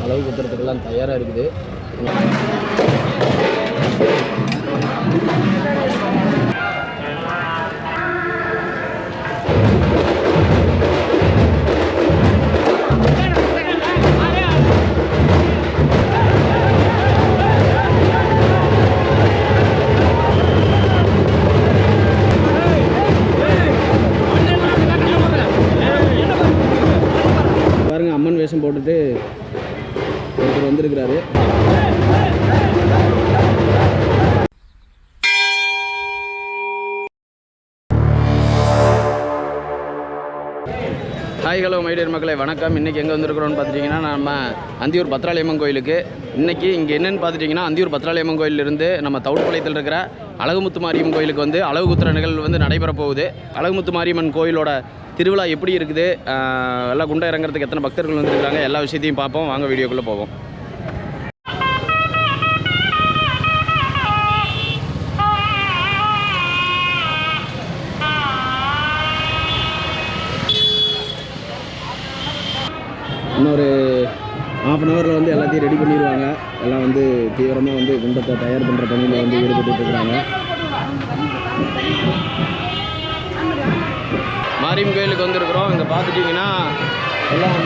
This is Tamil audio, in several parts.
அளவு குத்துறதுக்கெல்லாம் தயாராக இருக்குது. பாருங்க, அம்மன் வேஷம் போட்டுட்டு ஒருத்தர் வந்திருக்கிறாரு. ஹாய், ஹலோ மைடியர் மக்களே, வணக்கம். இன்றைக்கி எங்கே வந்திருக்கிறோன்னு பார்த்துட்டிங்கன்னா, நம்ம அந்தியூர் பத்ராளியம்மன் கோயிலுக்கு. இன்றைக்கி இங்கே என்னென்னு பார்த்துட்டிங்கன்னா, அந்தியூர் பத்ராளியம்மன் கோயிலிருந்து நம்ம தவுட்பாளையத்தில் இருக்கிற அழகுமுத்து மாரியம்மன் கோயிலுக்கு வந்து அழகு குத்துற நிகழ்வு வந்து நடைபெற போகுது. அழகுமுத்து மாரியம்மன் கோயிலோட திருவிழா எப்படி இருக்குது, எல்லாம் குண்டை இறங்குறதுக்கு எத்தனை பக்தர்கள் வந்துருக்காங்க, எல்லா விஷயத்தையும் பார்ப்போம். வாங்க வீடியோக்குள்ளே போவோம். இன்னொரு ½ அன் ஹவரில் வந்து எல்லாத்தையும் ரெடி பண்ணிடுவாங்க. எல்லாம் வந்து தீவிரமாக வந்து குண்டத்தை தயார் பண்ணுற பணியில் வந்து ஈடுபட்டு இருக்கிறாங்க. மாரியம்மன் கோயிலுக்கு வந்திருக்கிறோம். இங்கே பார்த்துட்டிங்கன்னா எல்லாம்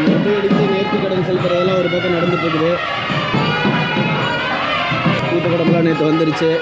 மொட்டை அடித்து நேர்த்தி கடன் செலுத்துறதெல்லாம் ஒரு பக்கம் நடந்துட்டு இருக்குது. கூட்டக்கடம்பெல்லாம் நேற்று வந்துருச்சு.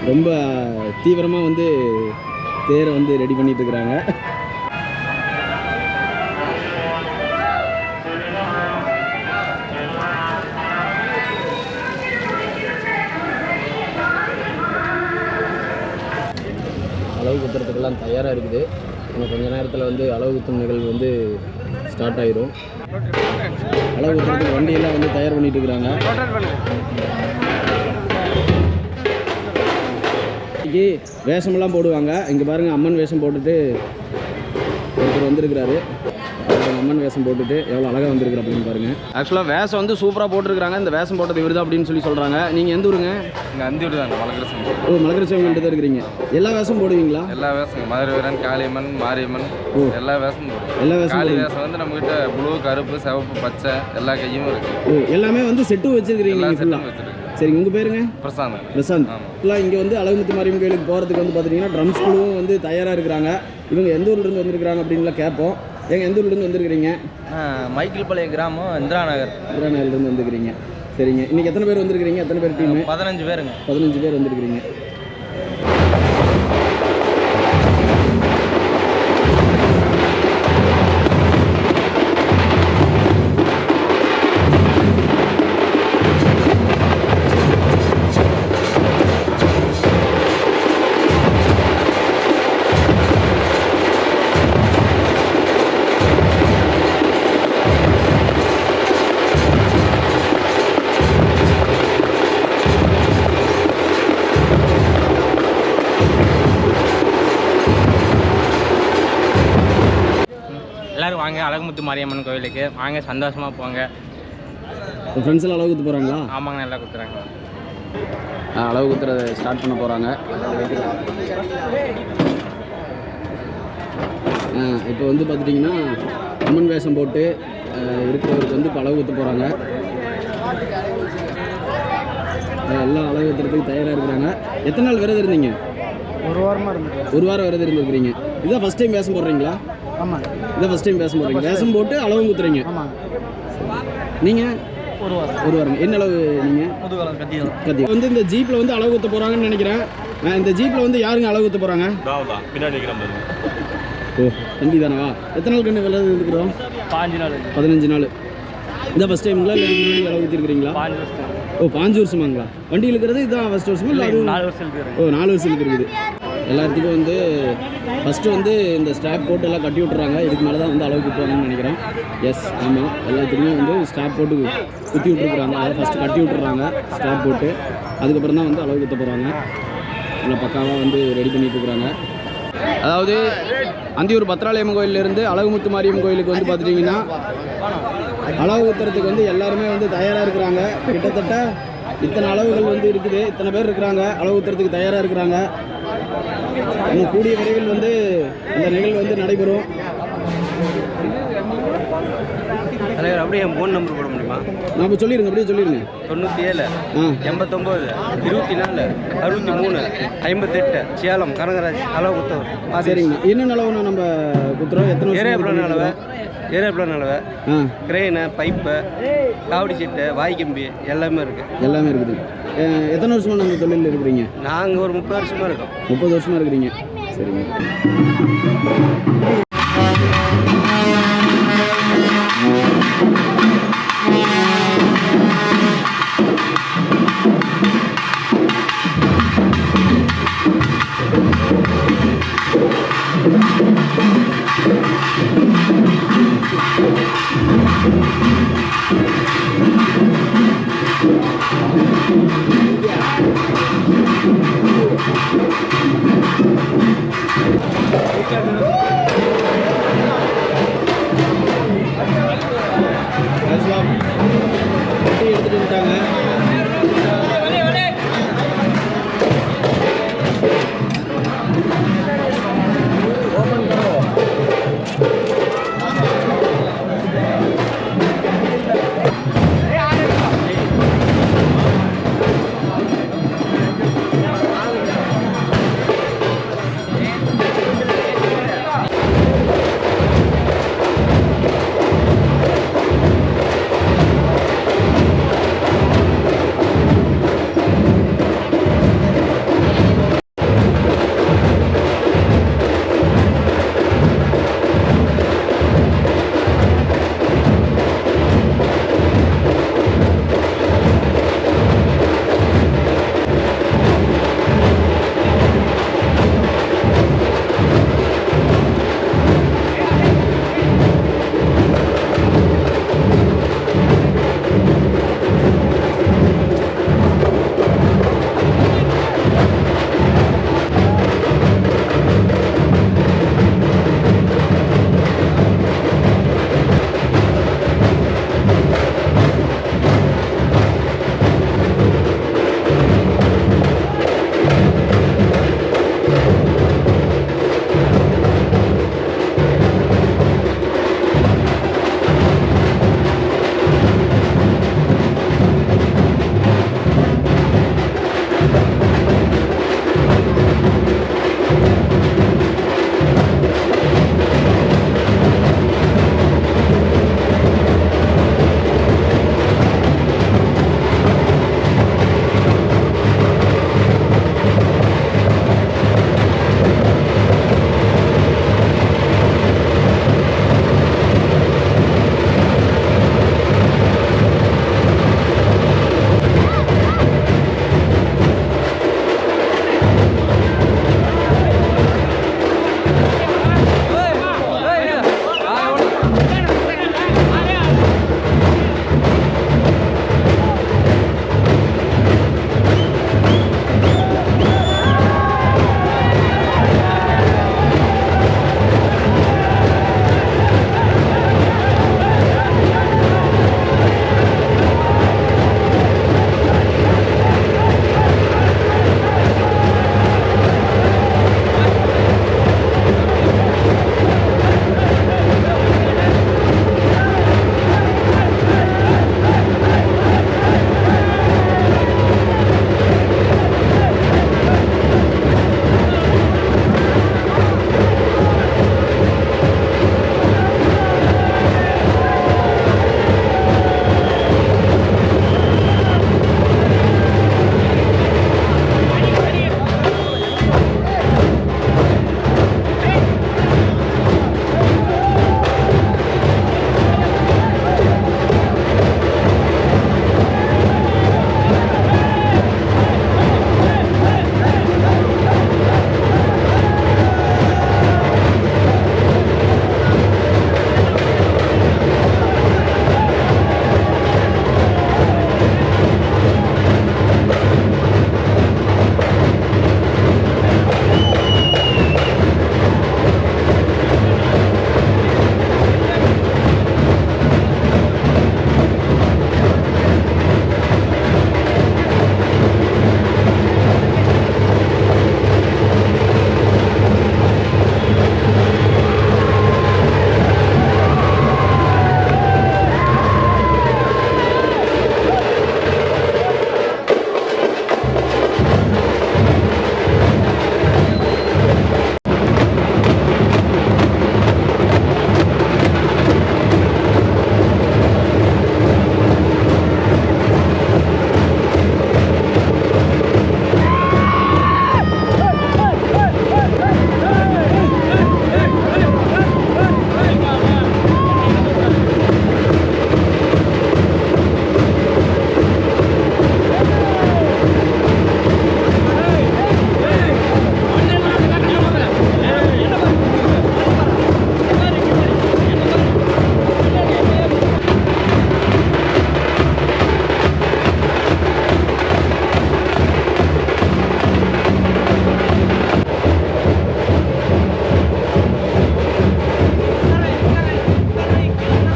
ரொம்ப தீவிரமாக வந்து தேரை வந்து ரெடி பண்ணிட்டு இருக்கிறாங்க. அளவு குத்துறதுக்கெல்லாம் தயாராக இருக்குது. இன்னும் கொஞ்ச நேரத்தில் வந்து அளவு குத்தும் நிகழ்வு வந்து ஸ்டார்ட் ஆயிரும். அளவு குத்துறதுக்கு வண்டியெல்லாம் வந்து தயார் பண்ணிட்டு இருக்கிறாங்க. வேஷமெல்லாம் போடுவாங்க. இங்கே பாருங்கள், அம்மன் வேஷம் போட்டுட்டு ஒருத்தர் வந்திருக்கிறாரு. அம்மன் வேஷம் போட்டுட்டு எவ்வளோ அழகாக வந்திருக்கிற அப்படின்னு பாருங்கள். ஆக்சுவலாக வேஷம் வந்து சூப்பராக போட்டிருக்கிறாங்க. இந்த வேஷம் போட்டது இவர் தான் அப்படின்னு சொல்லி சொல்கிறாங்க. நீங்கள் எந்த ஊருங்க? இங்கே அந்தியூர் தாங்க, மலக்கரசம். ஓ, மலக்கரசவங்கள்ட்ட தான் இருக்கிறீங்க. எல்லா வேஷம் போடுவீங்களா? எல்லா வேஷம், மதுரை வீரன், காளியம்மன், மாரியம்மன், எல்லா வேஷம் போடுவோம். எல்லா வேஷம் வேஷம் வந்து நம்மகிட்ட ப்ளூ, கருப்பு, சிவப்பு, பச்சை எல்லா கையும் இருக்குது. ஓ, எல்லாமே வந்து செட்டு வச்சுருக்கிறீங்க. சரி, உங்கள் பேருங்க? பிரசாந்த். பிரசாந்த். இப்போலாம் இங்கே வந்து அழகுமுத்து மாரியம்மன் கோயிலுக்கு போகிறதுக்கு வந்து பார்த்தீங்கன்னா ட்ரம்ஸ் குழுவும் வந்து தயாராக இருக்கிறாங்க. இவங்க எந்த ஊர்லேருந்து வந்திருக்கிறாங்க அப்படின்லாம் கேட்போம். எங்கள் எந்த ஊர்லேருந்து வந்துருக்கிறீங்க? மைக்கிள்பாளையம் கிராமம், இந்திரா நகர்லேருந்து வந்துருக்கிறீங்க. சரிங்க. இன்றைக்கி எத்தனை பேர் வந்துருக்கிறீங்க? எத்தனை பேர் டீமு? 15 பேருங்க. 15 பேர் வந்துருக்கிறீங்க. எல்லோரும் வாங்க அழகுமுத்து மாரியம்மன் கோயிலுக்கு வாங்க, சந்தோஷமாக போங்க. ஃப்ரெண்ட்ஸ் எல்லாம் அளவு குத்து போகிறாங்களா? ஆமாங்க, நல்லா குத்துறாங்க. அளவு குத்துறதை ஸ்டார்ட் பண்ண போகிறாங்க. இப்போ வந்து பார்த்துட்டிங்கன்னா அம்மன் வேஷம் போட்டு இருக்கிறவருக்கு வந்து இப்போ அளவு குத்த போகிறாங்க. எல்லாம் அளவு குத்துறதுக்கு தயாராக இருக்கிறாங்க. எத்தனை நாள் விரதம் இருந்தீங்க? ஒரு வாரமாக இருந்தது. ஒரு வாரம் விரதம் இருந்துருக்கிறீங்க. இதான் ஃபஸ்ட் டைம் வேஷம் போடுறீங்களா? ஆமாம், இதான் ஃபஸ்ட் டைம் வேஷம் போடுறீங்க. வேஷம் போட்டு அளவு குத்துறீங்க. ஆமாம். நீங்கள் ஒரு வாரம் என்ன அளவு? நீங்கள் கத்தி வந்து இந்த ஜீப்பில் வந்து அளவு குத்த போகிறாங்கன்னு நினைக்கிறேன். இந்த ஜீப்பில் வந்து யாருங்க அளவு குத்த போகிறாங்க? ஓ, தம்பி தானவா? எத்தனை நாள் கண்ணு விரதம் இருக்கிறோம்? 15 நாள். 15 நாள். இதான் ஃபஸ்ட் டைமுங்களா இல்லை இதுக்கு முன்னாடி அளவு ஊற்றிருக்கிறீங்களா? 5 வருஷம் ஓ 5 வருஷமாங்களா? வண்டி இழுக்கிறது இதுதான் ஃபஸ்ட் வருஷமா இல்லை அது 4 வருஷம் இருக்கிறேன். ஓ 4 வருஷம் இருக்குது. எல்லாத்துக்கும் வந்து ஃபஸ்ட்டு வந்து இந்த ஸ்ட்ராப் போட்டு எல்லாம் கட்டி விட்டுறாங்க. இதுக்கு மேலே தான் வந்து அளவு குத்துவாங்கன்னு நினைக்கிறேன். எஸ் ஆமாம், எல்லாத்துக்குமே வந்து ஸ்ட்ராப் போட்டு குத்தி விட்டுருக்குறாங்க. அதை ஃபஸ்ட்டு கட்டி விட்டுறாங்க ஸ்ட்ராப் போட்டு, அதுக்கப்புறம் தான் வந்து அளவு குத்த போகிறாங்க. நல்லா பக்காவாக வந்து ரெடி பண்ணிட்டு இருக்கிறாங்க. அதாவது அந்தியூர் பத்ராலயம்மன் கோயிலேருந்து அழகுமுத்து மாரியம்மன் கோயிலுக்கு வந்து பார்த்துட்டிங்கன்னா அளவு ஊத்துறதுக்கு வந்து எல்லாருமே வந்து தயாராக இருக்கிறாங்க. கிட்டத்தட்ட இத்தனை அளவுகள் வந்து இருக்குது, இத்தனை பேர் இருக்கிறாங்க அளவு ஊத்துறதுக்கு தயாராக இருக்கிறாங்க. இன்னும் கூடிய விரைவில் வந்து இந்த நிகழ்வு வந்து நடைபெறும். தலைவர் அப்படியே என் ஃபோன் நம்பர் போட முடியுமா? நான் இப்போ சொல்லிடுங்க, அப்படியே சொல்லிடுங்க. 97 ஆ 89 24 63 58 சேலம் கனகராஜ் அளவு குத்தவர். சரிங்கண்ணா. என்ன அளவுண்ணா நம்ம குத்துறோம்? எத்தனை வருஷம் ஏரியாப்ளான் அளவு, ஏரியாப்ளான் அளவு, ஆ கிரெயினு, பைப்பு, காவடி சீட்டு, வாய்க்கம்பி எல்லாமே இருக்குது. எல்லாமே இருக்குது. எத்தனை வருஷமாக நம்ம தொழிலில் இருக்கிறீங்க? நாங்கள் ஒரு 30 வருஷமாக இருக்கோம். 30 வருஷமாக இருக்கிறீங்க. சரிங்க.